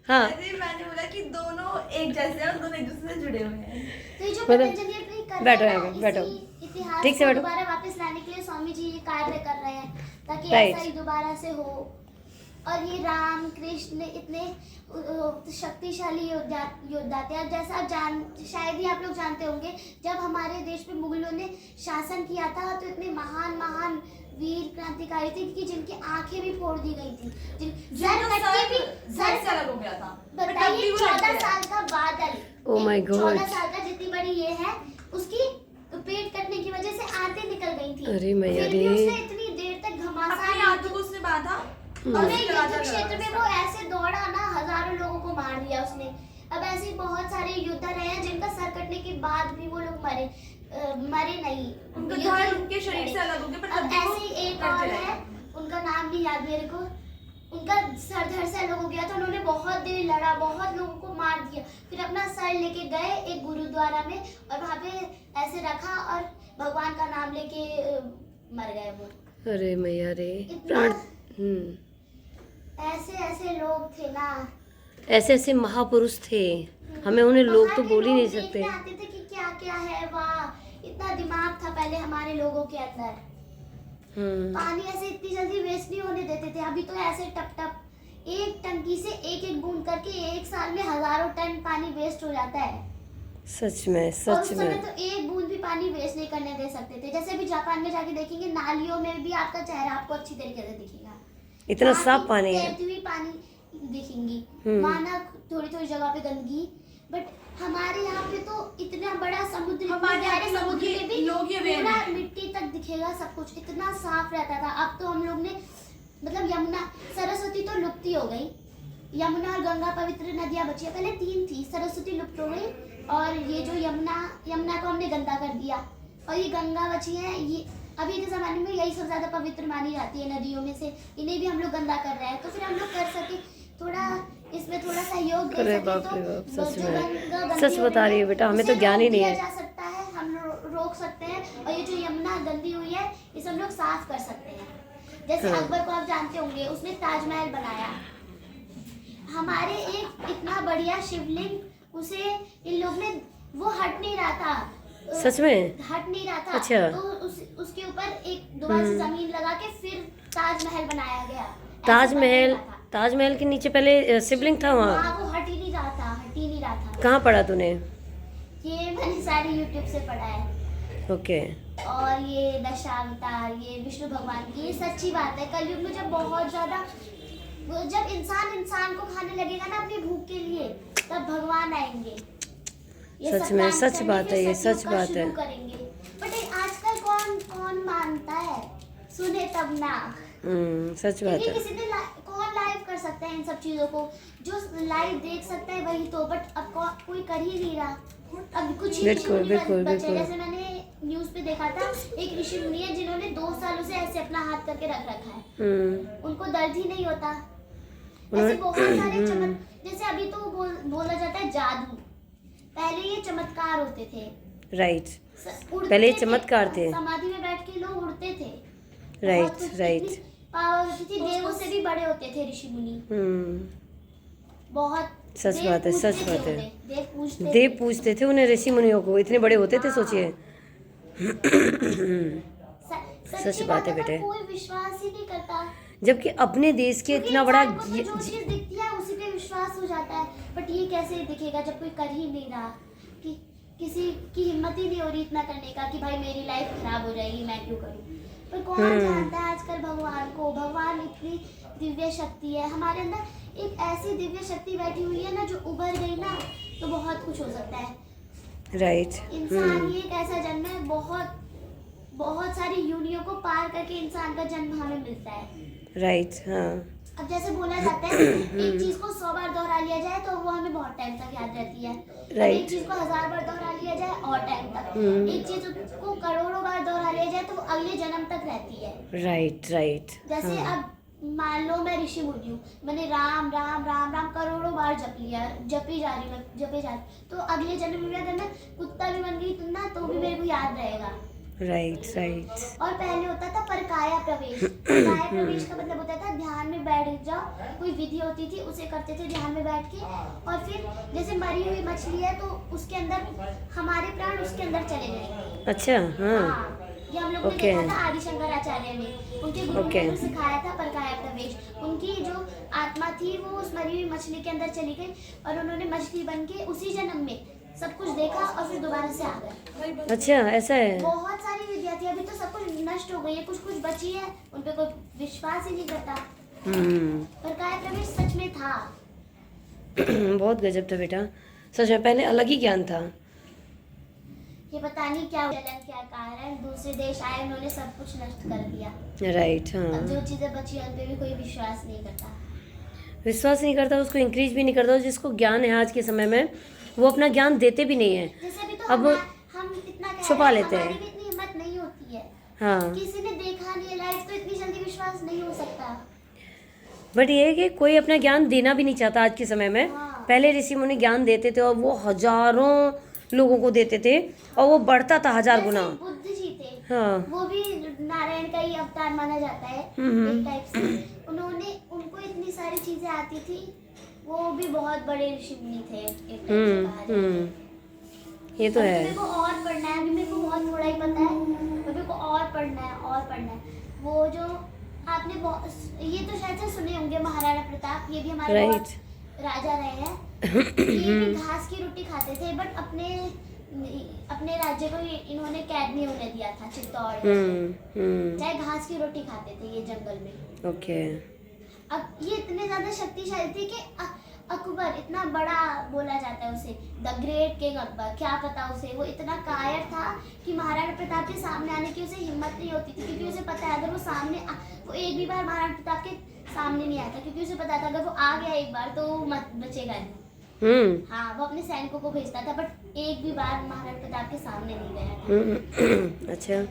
हाँ, अरे मैंने बोला कि दोनों एक जैसे हैं और दोनों एक दूसरे से जुड़े हुए हैं। तो ये जो मतलब- पतंजलि अपनी कर बैठो रहे हैं यहाँ पे, ना, बैठो। इसी इतिहास ठीक से को बैठो। दोबारा वापस लाने के लिए स्वामी जी ये कार्य कर रहे हैं ताकि Right. ऐसा ही दोबारा से हो। और ये राम कृष्ण इतने शक्तिशाली योद्धा थे। अब जैसा आप शायद ही आप लोग जानते होंगे, जब हमारे देश पे मुगलों ने शासन किया था तो इतने महान महान वीर क्रांतिकारी थे कि जिनकी आंखें भी फोड़ दी गई थी, सर कट के भी सर से अलग हो गया था। बताइए 14 साल का बादल, Oh my God. 14 साल का जितनी बड़ी ये है, उसकी पेट कटने की वजह से आंतें निकल गई थी। अरे मैया फिर भी रे। उसने इतनी देर तक अपनी घमासान आंतों को उसने बांधा और उसके युद्ध राजा क्षेत्र में लगा। वो ऐसे दौड़ा ना, हजारों लोगों को मार दिया उसने। अब ऐसे ही बहुत सारे योद्धा रहे हैं जिनका सर कटने के बाद भी वो लोग मरे नहीं, उनका युद्ध धड़ उनके शरीर से अलग हो गया, पर अब तब भी वो ऐसे ही एक करते और रहे। है, उनका नाम नहीं याद मेरे को, उनका सर धड़ से अलग हो गया था। उन्होंने बहुत देर लड़ा, बहुत लोगों को मार दिया, फिर अपना सर लेके गए एक गुरुद्वारा में और वहाँ पे ऐसे रखा और भगवान का नाम लेके मर गए वो। अरे मैया रे, इतना- प्राण। ऐसे ऐसे लोग थे ना, ऐसे ऐसे महापुरुष थे, हमें उन्हें लोग तो वहाँ के बोल ही नहीं लोग सकते। देखने आते थे कि क्या क्या है, वाह इतना दिमाग था पहले हमारे लोगों के अंदर। पानी ऐसे इतनी जल्दी वेस्ट नहीं होने देते थे। अभी तो ऐसे टप टप एक टंकी से एक एक बूंद करके एक साल में हजारों टन पानी वेस्ट हो जाता है। सच में, और सच उस समय में। तो एक बूंद भी पानी वेस्ट नहीं करने दे सकते थे। जैसे अभी जापान में जाके देखेंगे, नालियों में भी आपका चेहरा आपको अच्छी तरीके से दिखेगा, इतना वहाँ साफ की पानी है। तैरती हुई पानी दिखेंगी, हम्म। माना थोड़ी थोड़ी जगह पे गंदगी, बट हमारे यहाँ पे तो इतना बड़ा समुद्र, इतने हमारे यहाँ गहरे के समुद्र लोग में भी ही- लोग ही अवेयर पूरा हैं। मिट्टी तक दिखेगा, सब कुछ इतना साफ रहता था। अब तो हम लोग ने मतलब यमुना, सरस्वती तो लुप्त ही हो गई, यमुना और गंगा पवित्र नदियाँ बची है। पहले 3 थी, सरस्वती लुप्त हो गई और ये जो यमुना को हमने गंदा कर दिया और ये गंगा बची है। ये अभी के ज़माने में यही सबसे ज़्यादा पवित्र मानी जाती है नदियों में से, इन्हें भी हम लोग गंदा कर रहे हैं। तो फिर हम लोग कर सके थोड़ा, इसमें थोड़ा सहयोग दे अरे सके बाप तो रे बाप, जो सच में। गंगा गंदी सच हो बता रही रही हो बेटा, हमें तो उसे ज्ञान ही रोक नहीं दिया है। जा सकता है, हम रोक सकते हैं। और ये जो यमुना गंदी हुई है इसे हम लोग साफ कर सकते हैं। जैसे हाँ। अकबर को आप जानते होंगे, उसने ताजमहल बनाया। हमारे एक इतना बढ़िया शिवलिंग, उसे इन लोग ने, वो हट नहीं रहा था, सच में? हट नहीं रहा था। अच्छा। तो उसके ऊपर एक दोबारा से जमीन लगा के फिर ताजमहल बनाया गया। ऐसे ताजमहल, बन नहीं रहा था। ताजमहल के नीचे पहले शिवलिंग था वहाँ? हाँ, वो हट ही नहीं रहा था, हट ही नहीं रहा था। कहाँ पढ़ा तूने? ये मैंने सारे यूट्यूब से पढ़ा है। ओके। और ये दशावतार, ये विष्णु भगवान की, ये सच्ची बात है। कलयुग में जब बहुत ज्यादा, जब इंसान को खाने लगेगा ना अपनी भूख के लिए, तब भगवान आएंगे। ये सच सब में, प्लान सच करने बात के है, ये सतयुग सच का बात शुरू है। करेंगे। बट आजकल कौन मानता है, सुने तब ना। सच बात क्योंकि है। किसी ने कौन लाइव कर सकता है इन सब चीजों को, जो लाइव देख सकता है वही तो। बट अब कोई कर ही नहीं रहा। अब कुछ ही बिल्कुल, ऋषि मुनि बिल्कुल, बचे। बिल्कुल। जैसे मैंने न्यूज पे देखा था, एक ऋषि मुनि है जिन्होंने 2 सालों से ऐसे अपना हाथ करके रख रखा है, उनको दर्द ही नहीं होता। ऐसे बहुत सारे जैसे अभी तो बोला जाता है जादू, पहले ये चमत्कार होते थे। राइट, उड़ते पहले थे, समाधि थे। समाधि में बैठ के लोग उड़ते थे। राइट, बहुत कुछ, राइट। इतनी पावर होती थी, देवों से भी बड़े होते थे ऋषि मुनि। बहुत सच देव बात है, पूजते सच थे बात है। उन्हें, देव पूजते देव थे। पूजते थे उन्हें, ऋषि मुनियों को, इतने बड़े होते थे, हाँ। सोचिए। सच्ची सच बात है पर बेटे। कोई विश्वास ही नहीं करता। जबकि अपने देश के क्योंकि इतना बड़ा इंसान को तो जो चीज दिखती है उसी पे विश्वास हो जाता है। बट ये कैसे दिखेगा जब कोई कर ही नहीं रहा, कि किसी की हिम्मत ही नहीं हो रही इतना करने का कि भाई मेरी लाइफ खराब हो जाएगी, मैं क्यों करूं। पर कौन जानता है आजकल भगवान को, हो, भगवान इतनी दिव्य शक्ति है हमारे अंदर, एक ऐसी दिव्य शक्ति बैठी हुई है ना जो उभर गई ना तो बहुत कुछ हो सकता है। राइट। इंसान ही एक ऐसा जन्म है, बहुत सारी यूनियों को पार करके इंसान का जन्म हमें मिलता है। राइट। हाँ। अब जैसे बोला जाता है एक चीज को 100 बार दोहरा लिया जाए तो वो हमें बहुत टाइम तक याद रहती है। Right. एक चीज को 1000 बार दोहरा लिया जाए और टाइम तक, एक चीज को करोड़ों बार दोहरा लिया जाए तो वो अगले जन्म तक रहती है। Right right. जैसे अब मान लो मैं ऋषि मुनि हूँ, मैंने राम राम राम राम करोड़ों बार जप लिया, जपे जा रही, तो अगले जन्म में अगर मैं कुत्ता भी बन गई तो ना तो भी मेरे को याद रहेगा। Right right. और पहले होता था परकाया प्रवेश। परकाया प्रवेश का मतलब होता था ध्यान में बैठ जाओ, कोई विधि होती थी उसे करते थे ध्यान में बैठ के, और फिर जैसे मरी हुई मछली है तो उसके अंदर हमारे प्राण उसके अंदर चले जाएंगे। अच्छा। हाँ। हाँ, ये हम लोग ने Okay. देखा था आदि शंकराचार्य ने, उनके गुरु Okay. ने सिखाया था परकाया प्रवेश। उनकी जो आत्मा थी वो उस मरी हुई मछली के अंदर चली गई और उन्होंने मछली बन के उसी जन्म में सब कुछ देखा और फिर दोबारा से आ गए। अच्छा ऐसा है। बहुत सारी विद्या थी, अभी तो सब कुछ नष्ट हो गई है, कुछ कुछ बची है, उन पे कोई विश्वास ही नहीं करता। पर काय प्रवेश सच में था। बहुत गजब था बेटा, सच में पहले अलग ही ज्ञान था। ये पता नहीं क्या चलन क्या कारण, दूसरे देश आए उन्होंने सब कुछ नष्ट कर दिया। राइट। हाँ। अब जो चीजें बची उन पे भी कोई विश्वास नहीं करता। विश्वास नहीं करता, उसको इंक्रीज भी नहीं करता। जिसको ज्ञान है आज के समय में वो अपना ज्ञान देते भी नहीं है। जैसे अभी तो अब हम इतना कह छुपा रहे हैं, लेते हैं। हमारी भी इतनी हिम्मत नहीं होती है। हाँ। किसी ने देखा नहीं है लाइव तो इतनी जल्दी विश्वास नहीं हो सकता। बट ये है कि कोई अपना ज्ञान देना भी नहीं चाहता आज के समय में। हाँ। पहले ऋषि मुनि ज्ञान देते थे और वो हजारों लोगों को देते थे और वो बढ़ता था 1000 गुना। जैसे बुद्ध जी थे, हाँ। वो भी नारायण का ही अवतार माना जाता है एक टाइप से। उनको इतनी सारी चीजें आती थी, वो भी बहुत बड़े ऋषि मुनि थे एक टाइप से कहा जाए। ये तो अभी है। मेरे को और पढ़ना है, अभी मेरे को बहुत थोड़ा ही पता है, मेरे को और पढ़ना है और पढ़ना है। वो जो आपने ये तो शायद से सुने होंगे महाराणा प्रताप, ये भी हमारे Right. बहुत राजा रहे हैं। ये भी घास की रोटी खाते थे, बट अपने राज्य को इन्होंने कैद नहीं होने दिया था, चित्तौड़ चाहे घास की रोटी खाते थे ये जंगल में। ओके। अब ये इतने ज्यादा शक्तिशाली थे कि अकबर, इतना बड़ा बोला जाता है उसे, द ग्रेट किंग अकबर, क्या पता उसे, वो इतना कायर था कि महाराणा प्रताप के सामने आने की उसे हिम्मत नहीं होती थी, क्योंकि उसे पता है अगर वो सामने वो एक भी बार महाराणा प्रताप के सामने नहीं आता, क्योंकि उसे पता था अगर वो आ गया एक बार तो मत बचेगा नहीं। हाँ, वो अपने सैनिकों को भेजता था, बट एक भी बार महाराणा प्रताप के सामने नहीं गया था। अच्छा।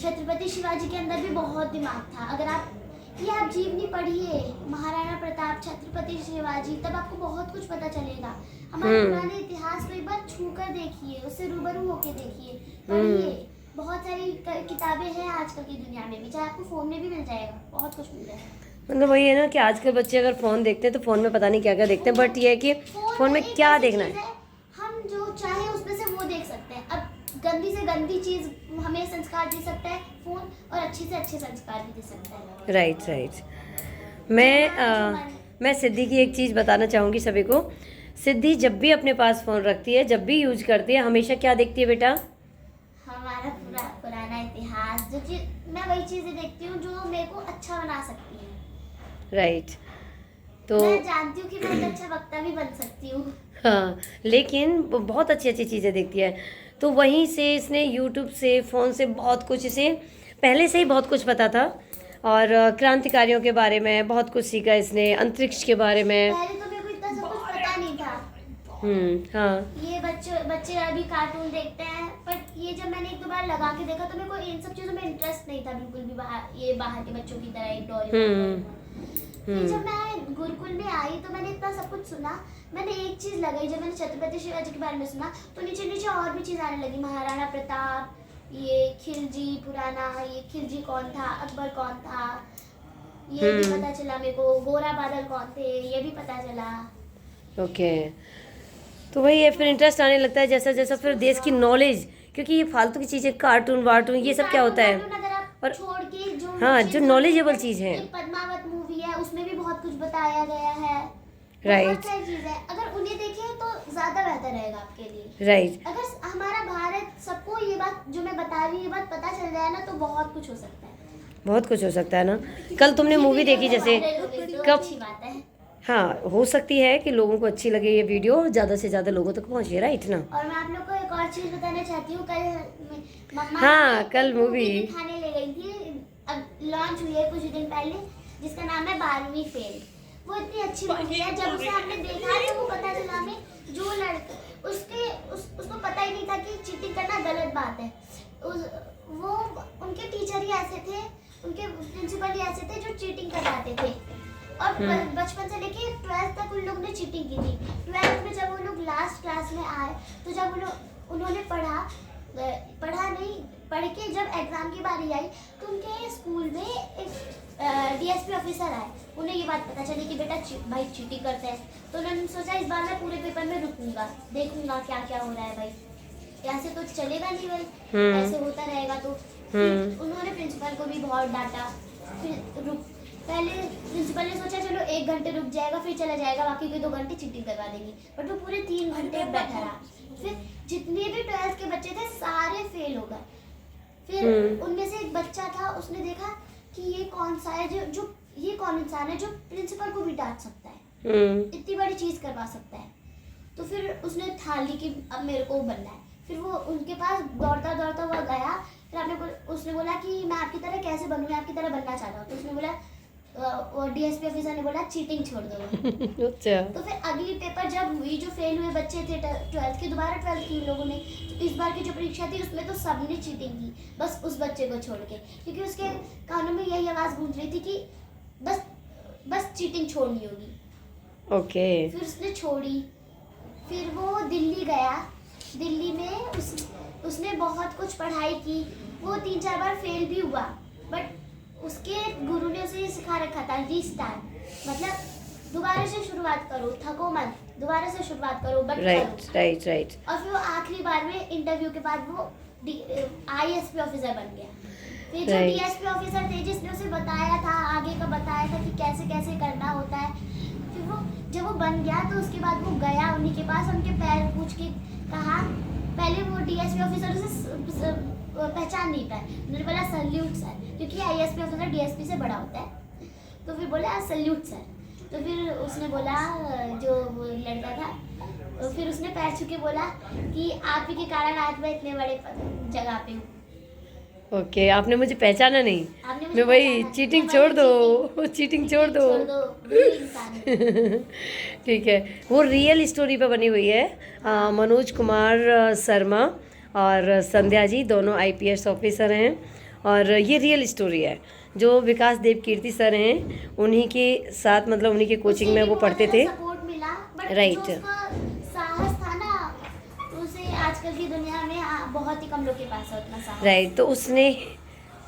छत्रपति शिवाजी के अंदर भी बहुत दिमाग था। अगर आप जीवनी पढ़िए, महाराणा प्रताप, छत्रपति शिवाजी, तब आपको बहुत कुछ पता चलेगा। हमारे पुराने इतिहास को एक बार छू कर देखिए, उससे रूबरू होके देखिए, पढ़िए। बहुत सारी किताबें हैं आजकल की दुनिया में भी, चाहे आपको फोन में भी मिल जाएगा, बहुत कुछ मिल जाएगा। मतलब वही है ना कि आजकल बच्चे अगर फ़ोन देखते हैं तो फ़ोन में पता नहीं क्या क्या देखते हैं, बट ये है कि फ़ोन में क्या देखना है, हम जो चाहे उसमें से वो देख सकते हैं। अब गंदी से गंदी चीज हमें संस्कार दे सकता है फोन, और अच्छे से अच्छे संस्कार भी दे सकता है। Right right. मैं सिद्धि की एक चीज़ बताना चाहूँगी सभी को। सिद्धि जब भी अपने पास फ़ोन रखती है, जब भी यूज करती है, हमेशा क्या देखती है बेटा? हमारा पुराना इतिहास, जो चीज मैं वही चीजें देखती हूँ जो मेरे को अच्छा बना सकती है। राइट। तो मैं जानती हूँ कि मैं एक अच्छा वक्ता भी बन सकती हूँ। हाँ, लेकिन बहुत अच्छी अच्छी चीज़ें देखती है। तो वहीं से इसने यूट्यूब से, फ़ोन से बहुत कुछ, इसे पहले से ही बहुत कुछ पता था और क्रांतिकारियों के बारे में बहुत कुछ सीखा इसने, अंतरिक्ष के बारे में। पहले तो मेरे को इतना सब कुछ पता नहीं था। हाँ। ये बच्चे अभी कार्टून देखते हैं, बट ये जब मैंने एक दो बार लगा के देखा तो मेरे को इन सब चीज़ों में इंटरेस्ट नहीं था बिल्कुल भी। बाहर के बच्चों की तरह एक डॉल। फिर जब मैं गुरुकुल में आई तो मैंने इतना सब कुछ सुना। मैंने एक चीज़ लगाई, जब मैंने छत्रपति शिवाजी के बारे में सुना तो नीचे नीचे और भी चीज़ आने लगी। महाराणा प्रताप, ये खिलजी पुराना, ये खिलजी कौन था, अकबर कौन था, ये भी पता चला मेरे को। गोरा बादल कौन थे, ये भी पता चला। ओके। तो वही है, फिर इंटरेस्ट आने लगता है जैसा जैसा, फिर देश की नॉलेज, क्योंकि ये फालतू की चीज़ें, कार्टून वार्टून, ये सब क्या होता है। और छोड़ के जो हाँ, जो नॉलेजेबल चीज़ है, एक पद्मावत मूवी है, उसमें भी बहुत कुछ बताया गया है। राइट। बहुत सारी चीजें, अगर उन्हें देखें तो ज्यादा बेहतर रहेगा आपके लिए। राइट। अगर हमारा भारत सबको ये बात जो मैं बता रही हूँ ये बात पता चल जाए ना तो बहुत कुछ हो सकता है। बहुत कुछ हो सकता है ना। कल तुमने मूवी देखी जैसे वायरल हो गई तो कब, अच्छी बात है। हाँ हो सकती है कि लोगों को अच्छी लगे ये वीडियो, ज़्यादा से ज़्यादा लोगों तक पहुँचे, राइट ना। और मैं आप लोग को एक और चीज बताना चाहती हूँ। कल मम्मा हाँ, हमें कल एक मूवी दिखाने ले गई थी, अब लॉन्च हुई है कुछ दिन पहले, जिसका नाम है 12वीं फेल। वो इतनी अच्छी मूवी है, जब उसे हमने देखा तो वो पता चला हमें जो लड़का उसको पता ही नहीं था कि चीटिंग करना गलत बात है। वो उनके टीचर ही ऐसे थे, उनके प्रिंसिपल ही ऐसे थे जो चीटिंग कराते थे। और बचपन से लेके 12th तक उन लोग ने चीटिंग की थी। 12th में जब वो लोग लास्ट क्लास में आए तो जब उन्होंने पढ़ के जब एग्जाम की बारी आई तो उनके स्कूल में एक डीएसपी ऑफिसर आए। उन्हें ये बात पता चली कि बेटा भाई चीटिंग करते हैं, तो उन्होंने सोचा इस बार मैं पूरे पेपर में रुकूंगा, देखूंगा क्या क्या हो रहा है भाई, यहाँ से तो चलेगा नहीं भाई, ऐसे होता रहेगा तो। उन्होंने प्रिंसिपल को भी बहुत डांटा। फिर पहले प्रिंसिपल ने सोचा चलो 1 घंटे रुक जाएगा फिर चला जाएगा, बाकी के 2 घंटे चीटिंग करवा देंगी, बट वो पूरे 3 घंटे बैठा रहा। फिर जितने भी 12th के बच्चे थे सारे फेल हो गए। फिर उनमें से एक बच्चा था, उसने देखा कि ये कौन सा है जो ये कौन इंसान है जो प्रिंसिपल को भी डांट सकता है, इतनी बड़ी चीज करवा सकता है। तो फिर उसने ठान ली कि अब मेरे को बनना है। फिर वो उनके पास दौड़ता दौड़ता हुआ गया। फिर उसने बोला कि मैं आपकी तरह कैसे बनूं, मैं आपकी तरह बनना चाहता हूँ। तो उसने बोला, और डीएसपी ऑफिसर ने बोला चीटिंग छोड़ दो। अच्छा। तो फिर अगली पेपर जब हुई, जो फेल हुए बच्चे थे 12th के, दोबारा 12th की लोगों ने, तो इस बार की जो परीक्षा थी उसमें तो सबने चीटिंग की, बस उस बच्चे को छोड़ के, क्योंकि उसके कानों में यही आवाज़ गूंज रही थी कि बस चीटिंग छोड़नी होगी। ओके। फिर उसने छोड़ी। फिर वो दिल्ली गया। दिल्ली में उसने बहुत कुछ पढ़ाई की। वो 3-4 बार फेल भी हुआ, बट उसके गुरु ने उसे सिखा रखा था रीस्टार्ट, मतलब दोबारा से शुरुआत करो, थको मत, दोबारा से शुरुआत करो, बट करो। राइट। और फिर वो आखिरी बार में इंटरव्यू के बाद वो आईएसपी ऑफिसर बन गया। फिर जो डीएसपी ऑफिसर थे जिसने उसे बताया था, आगे का बताया था कि कैसे कैसे करना होता है, फिर वो जब वो बन गया तो उसके बाद वो गया उन्हीं के पास, उनके पैर पूछ के कहा। पहले वो डीएसपी ऑफिसर उसे पहचान नहीं पाए। उन्होंने बोला सल्यूट सर, क्योंकि आईएसपी ऑफिसर डीएसपी से बड़ा होता है। तो फिर बोला सल्यूट सर। तो फिर उसने बोला, जो वो लड़का था, तो फिर उसने पैर छू के बोला कि आप ही के कारण आज मैं इतने बड़े जगह पे हूँ। ओके, आपने मुझे पहचाना नहीं, मैं वही चीटिंग छोड़ दो, चीटिंग छोड़ दो। ठीक है, वो रियल स्टोरी पे बनी हुई है। मनोज कुमार शर्मा और संध्या जी दोनों आईपीएस ऑफिसर हैं, और ये रियल स्टोरी है। जो विकास देव कीर्ति सर हैं, उन्हीं के साथ, मतलब उन्हीं के कोचिंग में वो पढ़ते थे। सपोर्ट मिला, बट राइट। जो उसका साहस था ना, उसे आजकल की दुनिया में बहुत ही कम लोग के पास है उतना साहस। राइट। तो उसने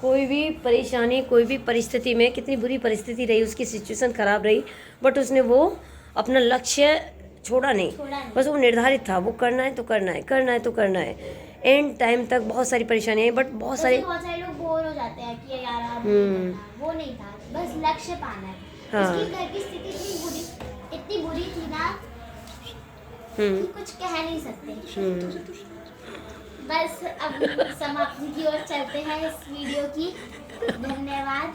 कोई भी परेशानी, कोई भी परिस्थिति में, कितनी बुरी परिस्थिति रही, उसकी सिचुएशन खराब रही, बट उसने वो अपना लक्ष्य छोड़ा नहीं। बस वो निर्धारित था, वो करना है तो करना है, करना है तो करना है। एंड टाइम तक बहुत सारी परेशानियाँ आई, बट बहुत सारे लोग बोर हो जाते हैं कि यार अब वो नहीं था, बस लक्ष्य पाना है। हाँ। उसकी घर की स्थिति इतनी बुरी थी ना कि कुछ कह नहीं सकते। बस अब समाप्ति की ओर चलते हैं इस वीडियो की। धन्यवाद।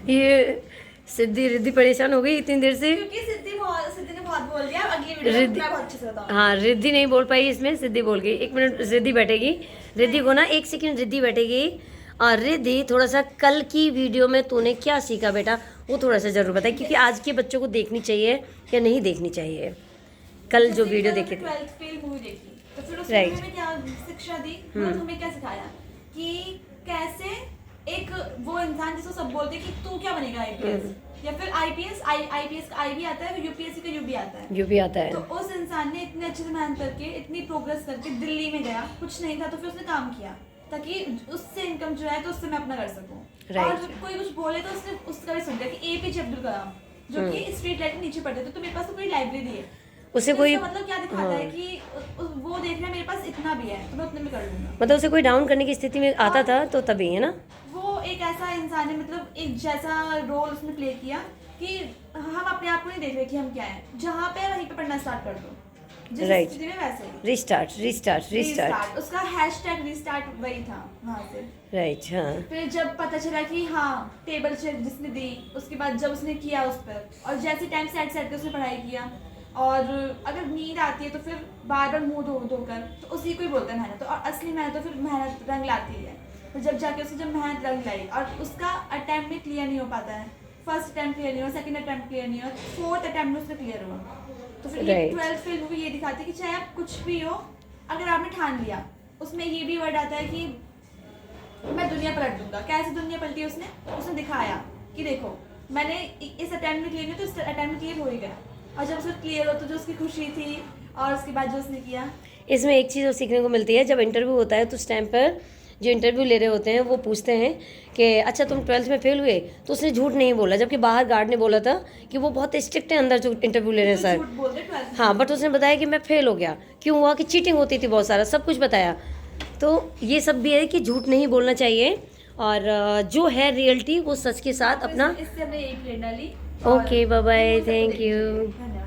ये सिद्धि रिद्धि परेशान हो गई इतनी देर से, क्योंकि सिद्धि ने बहुत बोल दिया। अगली वीडियो में मैं बहुत अच्छे से बताऊंगी। हाँ, रिद्धि नहीं बोल पाई, इसमें सिद्धि बोल गई। 1 मिनट रिद्धि बैठेगी, रिद्धि को ना 1 सेकंड रिद्धि बैठेगी। और रिद्धि, थोड़ा सा कल की वीडियो में तूने क्या सीखा बेटा, वो थोड़ा सा जरूर बताए, क्योंकि आज के बच्चों को देखनी चाहिए या नहीं देखनी चाहिए। कल जो वीडियो देखी थी, 12th फेल मूवी देखी, तो फिर उसने हमें क्या शिक्षा दी, मतलब हमें क्या सिखाया कि कैसे एक वो इंसान जिसको सब बोलते हैं कि तू क्या बनेगा आईपीएस, या फिर आईपीएस का आई भी आता है, फिर यूपीएससी का यू भी आता है। यू भी आता है। तो उस इंसान ने इतने अच्छे से मेहनत करके, इतनी प्रोग्रेस करके दिल्ली में गया, कुछ नहीं था तो फिर उसने काम किया ताकि उससे इनकम जो है तो उससे मैं अपना कर सकूं। और कोई कुछ बोले तो उसने उसका भी सुन लिया कि एपीजे अब्दुल कलाम जो कि स्ट्रीट लाइट के नीचे पढ़ते थे, तो मेरे पास तो पूरी लाइब्रेरी है। उसे तो कोई मतलब क्या दिखाता है कि वो देख रहा है मेरे पास इतना भी है तो मैं उतने में कर लूंगा। मतलब उसे कोई डाउन करने की स्थिति में आता था तो तभी, है ना। वो एक ऐसा इंसान है, मतलब एक जैसा रोल उसने प्ले किया कि हम अपने आप को नहीं देख रहे कि हम क्या है, जहाँ पे वहीं पे पढ़ना स्टार्ट कर दो। जिस Right. स्थिति में वैसे ही। रिस्टार्ट रिस्टार्ट रिस्टार्ट Restart, उसका हैशटैग रीस्टार्ट वही था वहाँ से। राइट हाँ फिर जब पता चला कि हाँ टेबल चेक जिसने दी, उसके बाद जब उसने किया उस पर, और जैसे टाइम सेट के उसने पढ़ाई किया, और अगर नींद आती है तो फिर बार बार मुंह धोकर, तो उसी को ही बोलते हैं मेहनत। और असली मेहनत तो फिर मेहनत रंग लाती है। तो जब जाके उसने जब मेहनत रंग लाई और उसका अटैम्प्ट भी क्लियर नहीं हो पाता है, फर्स्ट अटैम्प्ट क्लियर नहीं हुआ, सेकंड अटैम्प्ट क्लियर नहीं हुआ, फोर्थ अटैम्प्ट में उसका क्लियर हुआ। तो फिर ये Right. 12th फिल्म मूवी ये दिखाती है कि चाहे आप कुछ भी हो, अगर आपने ठान लिया, उसमें ये भी वर्ड आता है कि मैं दुनिया पलट दूंगा। कैसे दुनिया पलटी उसने दिखाया कि देखो मैंने इस अटैम्प्ट में क्लियर नहीं तो इस अटैम्प्ट में क्लियर हो ही गया। और जब उसको क्लियर हो तो जो उसकी खुशी थी, और उसके बाद जो उसने किया। इसमें एक चीज़ और सीखने को मिलती है, जब इंटरव्यू होता है तो उस टाइम पर जो इंटरव्यू ले रहे होते हैं वो पूछते हैं कि अच्छा तुम 12th में फेल हुए, तो उसने झूठ नहीं बोला, जबकि बाहर गार्ड ने बोला था कि वो बहुत स्ट्रिक्ट है अंदर जो इंटरव्यू ले रहे हैं तो सर। झूठ बोल रहे 12th में। हाँ बट उसने बताया कि मैं फेल हो गया, क्यों हुआ कि चीटिंग होती थी बहुत सारा, सब कुछ बताया। तो ये सब भी है कि झूठ नहीं बोलना चाहिए, और जो है रियलिटी वो सच के साथ अपना। इससे हमने यही प्रेरणा ली। ओके बाय बाय, और- थैंक यू। धन्यवाद।